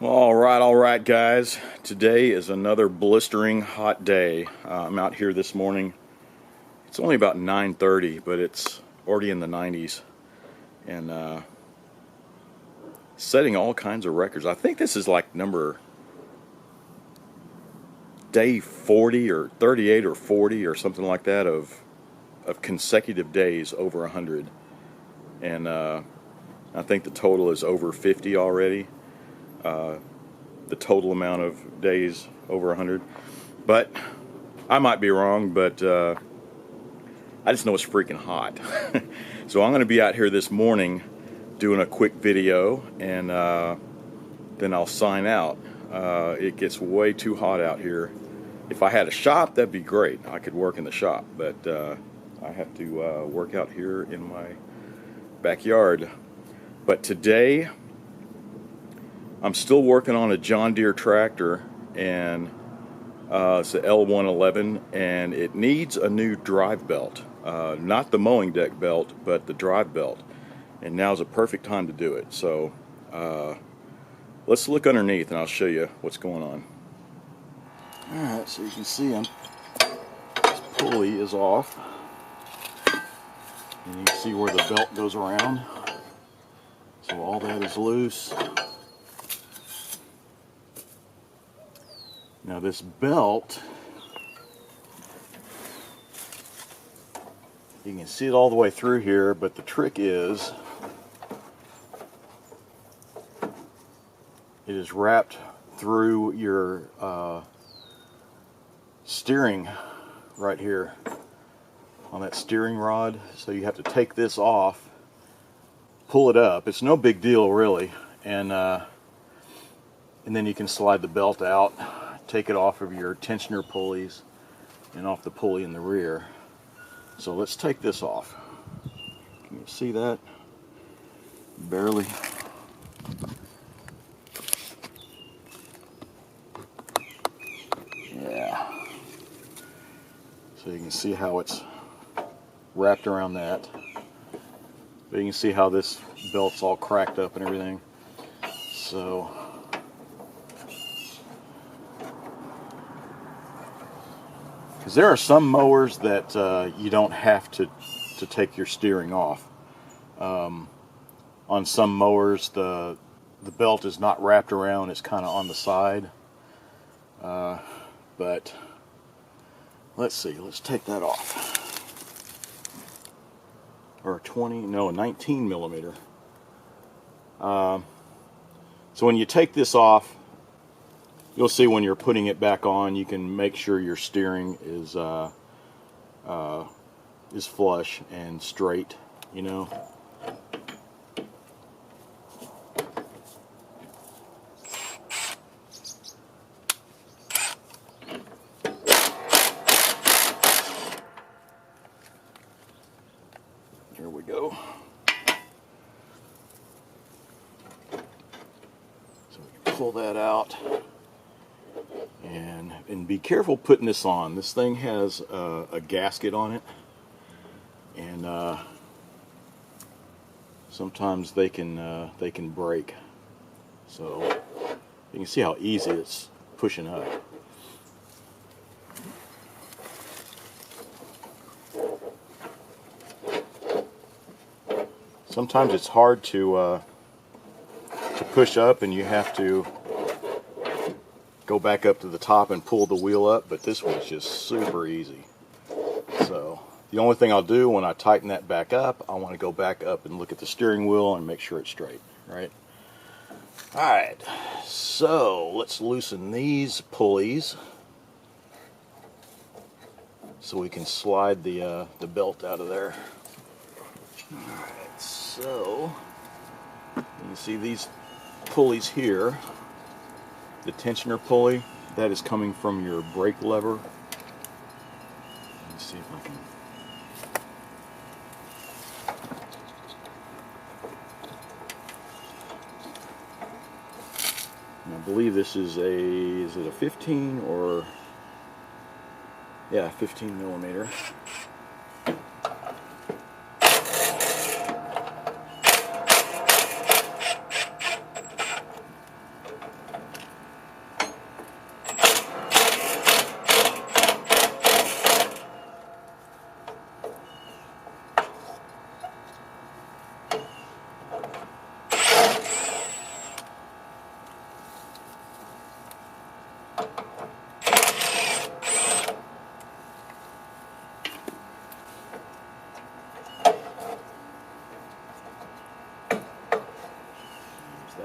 All right, guys. Today is another blistering hot day. I'm out here this morning. It's only about 9:30, but it's already in the 90s and setting all kinds of records. I think this is like day 40 or 38 or 40 or something like that of consecutive days over 100, and I think the total is over 50 already. The total amount of days over 100, but I might be wrong, but I just know it's freaking hot. So I'm going to be out here this morning doing a quick video, and then I'll sign out. It gets way too hot out here. If I had a shop, that'd be great. I could work in the shop, but I have to work out here in my backyard. But today I'm still working on a John Deere tractor, and it's the L111, and it needs a new drive belt. Not the mowing deck belt, but the drive belt. And now's a perfect time to do it. So let's look underneath and I'll show you what's going on. Alright, so you can see this pulley is off. And you can see where the belt goes around. So all that is loose. Now this belt, you can see it all the way through here, but the trick is it is wrapped through your steering right here on that steering rod. So you have to take this off, pull it up. It's no big deal really, and then you can slide the belt out. Take it off of your tensioner pulleys and off the pulley in the rear. So let's take this off. Can you see that? Barely. Yeah. So you can see how it's wrapped around that. But you can see how this belt's all cracked up and everything. So because there are some mowers that you don't have to take your steering off. On some mowers, the belt is not wrapped around; it's kind of on the side. But let's see. Let's take that off. Or 19 millimeter. So when you take this off, you'll see when you're putting it back on, you can make sure your steering is flush and straight, you know. Here we go. So we can pull that out. And be careful putting this on. This thing has a gasket on it, and sometimes they can break. So you can see how easy it's pushing up. Sometimes it's hard to push up, and you have to go back up to the top and pull the wheel up, but this one's just super easy. So the only thing I'll do when I tighten that back up, I want to go back up and look at the steering wheel and make sure it's straight, right? Alright, so let's loosen these pulleys so we can slide the belt out of there. Alright, so you can see these pulleys here. The tensioner pulley, that is coming from your brake lever. Let me see if I can. And I believe this is it a 15 or, yeah, 15 millimeter.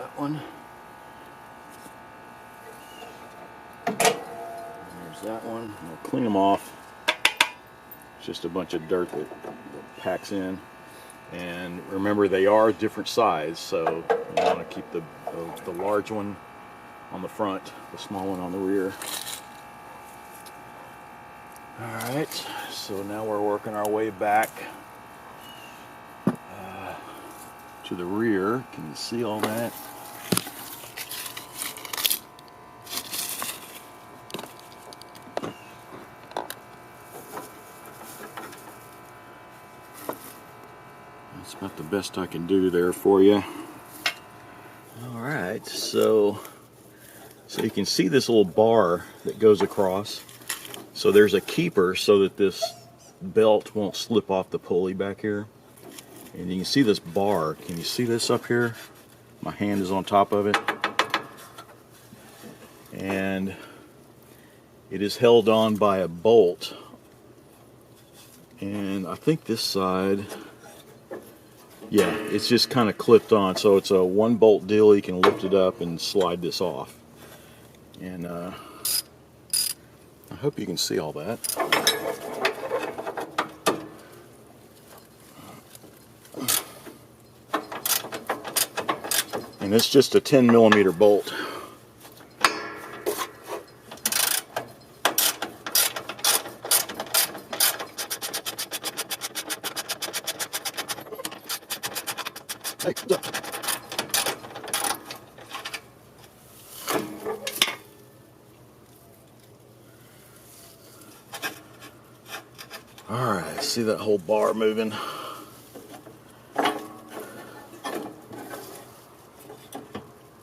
that one. There's that one. We'll clean them off. It's just a bunch of dirt that packs in. And remember, they are different size, so you want to keep the large one on the front, the small one on the rear. Alright, so now we're working our way back to the rear. Can you see all that? That's about the best I can do there for you. Alright, so you can see this little bar that goes across. So there's a keeper so that this belt won't slip off the pulley back here. And you can see this bar. Can you see this up here? My hand is on top of it. And it is held on by a bolt. And I think this side, yeah, it's just kind of clipped on. So it's a one bolt deal. You can lift it up and slide this off. And I hope you can see all that. And it's just a 10mm bolt. Alright, see that whole bar moving?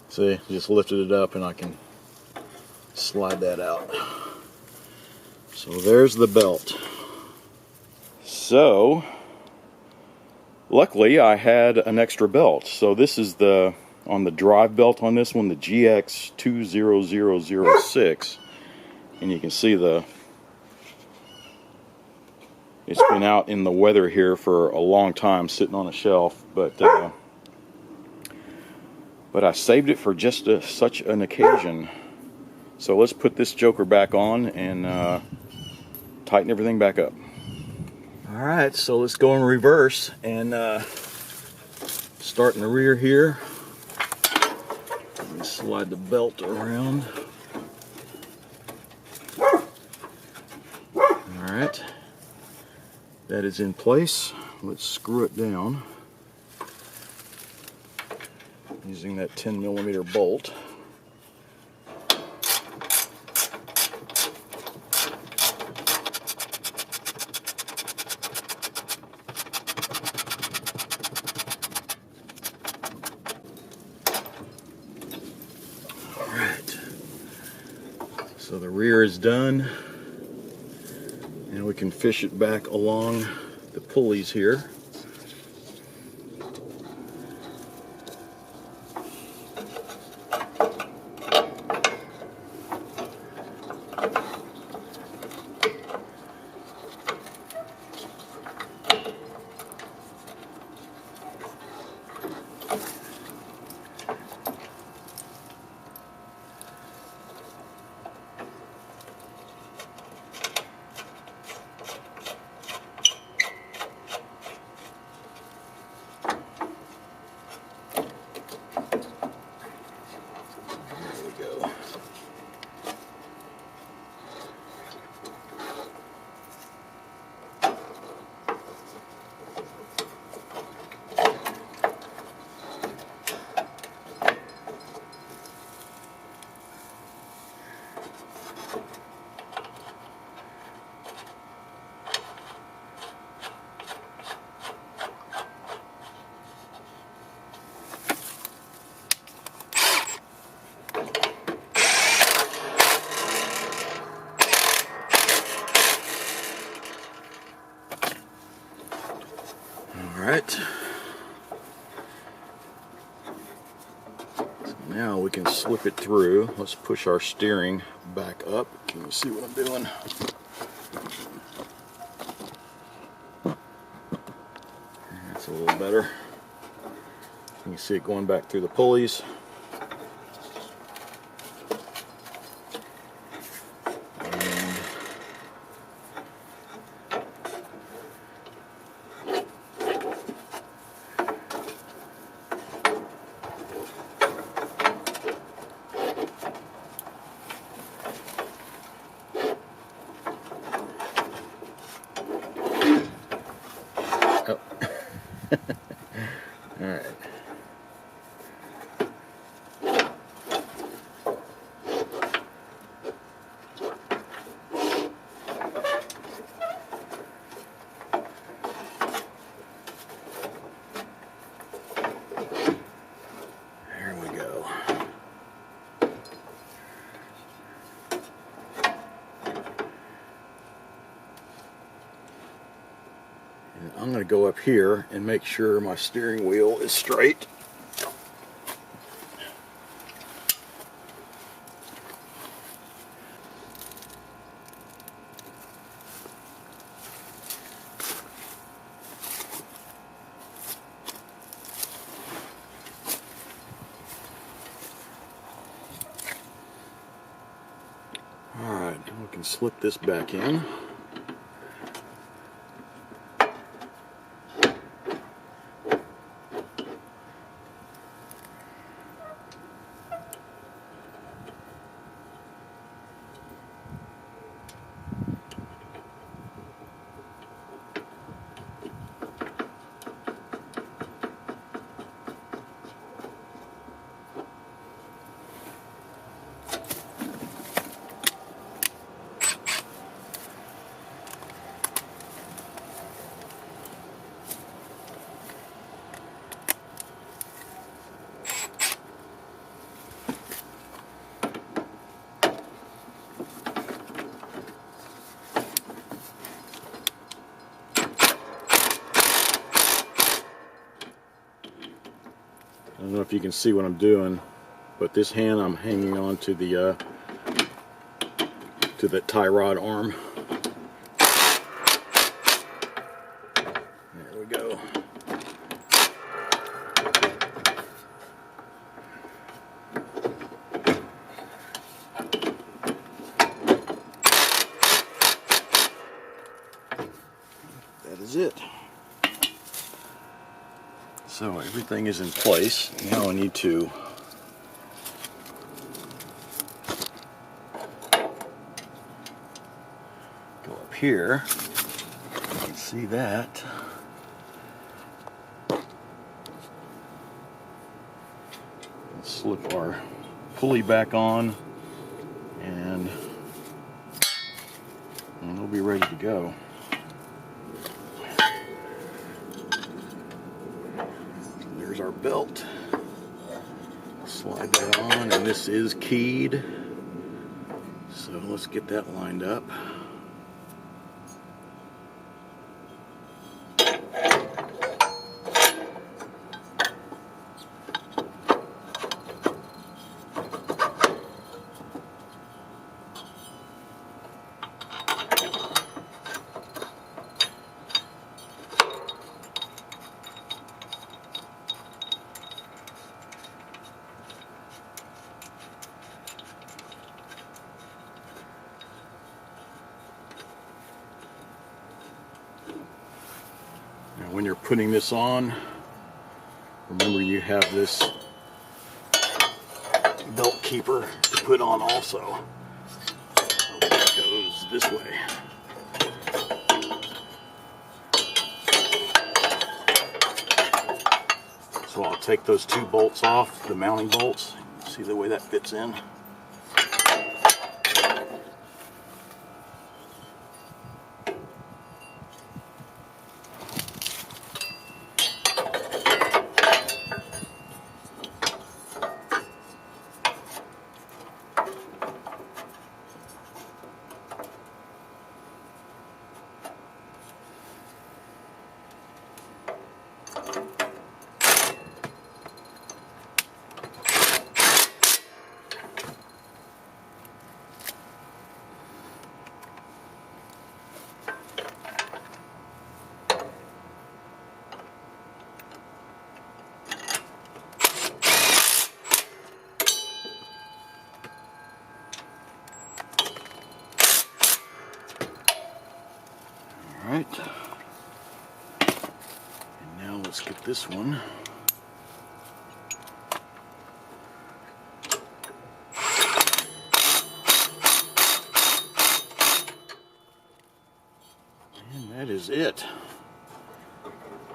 See, just lifted it up and I can slide that out. So there's the belt. So, luckily I had an extra belt. So this is on the drive belt on this one, the GX20006. And you can see it's been out in the weather here for a long time, sitting on a shelf, but I saved it for just such an occasion. So let's put this joker back on and tighten everything back up. Alright, so let's go in reverse and start in the rear here. Let me slide the belt around. Alright, that is in place. Let's screw it down using that 10mm bolt. Alright, so the rear is done, and we can fish it back along the pulleys here. Alright, so now we can slip it through. Let's push our steering back up. Can you see what I'm doing? That's a little better. You can see it going back through the pulleys. to go up here and make sure my steering wheel is straight. Alright, we can slip this back in. I don't know if you can see what I'm doing, but this hand I'm hanging on to the tie rod arm. There we go. That is it. So everything is in place. Now I need to go up here. You can see that. Let's slip our pulley back on, and we'll be ready to go. There's our belt. Slide that on, and this is keyed. So let's get that lined up. When you're putting this on, remember you have this belt keeper to put on also. It goes this way. So I'll take those two bolts off, the mounting bolts. See the way that fits in? Alright, and now let's get this one. And that is it.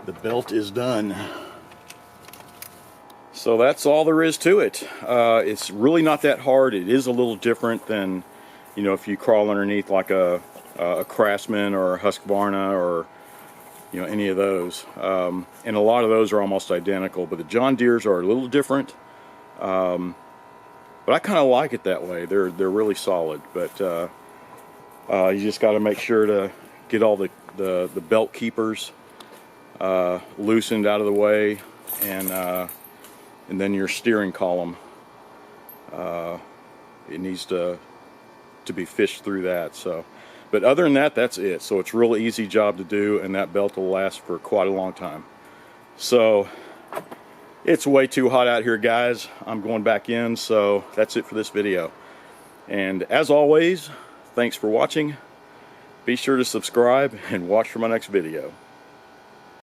The belt is done. So that's all there is to it. It's really not that hard. It is a little different than, you know, if you crawl underneath like a Craftsman or a Husqvarna or, you know, any of those. And a lot of those are almost identical, but the John Deere's are a little different. But I kind of like it that way. They're really solid. But you just got to make sure to get all the belt keepers loosened out of the way, and then your steering column, it needs to be fished through that. So, but other than that, that's it. So it's a real easy job to do, and that belt will last for quite a long time. So it's way too hot out here, guys. I'm going back in, so that's it for this video. And as always, thanks for watching. Be sure to subscribe and watch for my next video.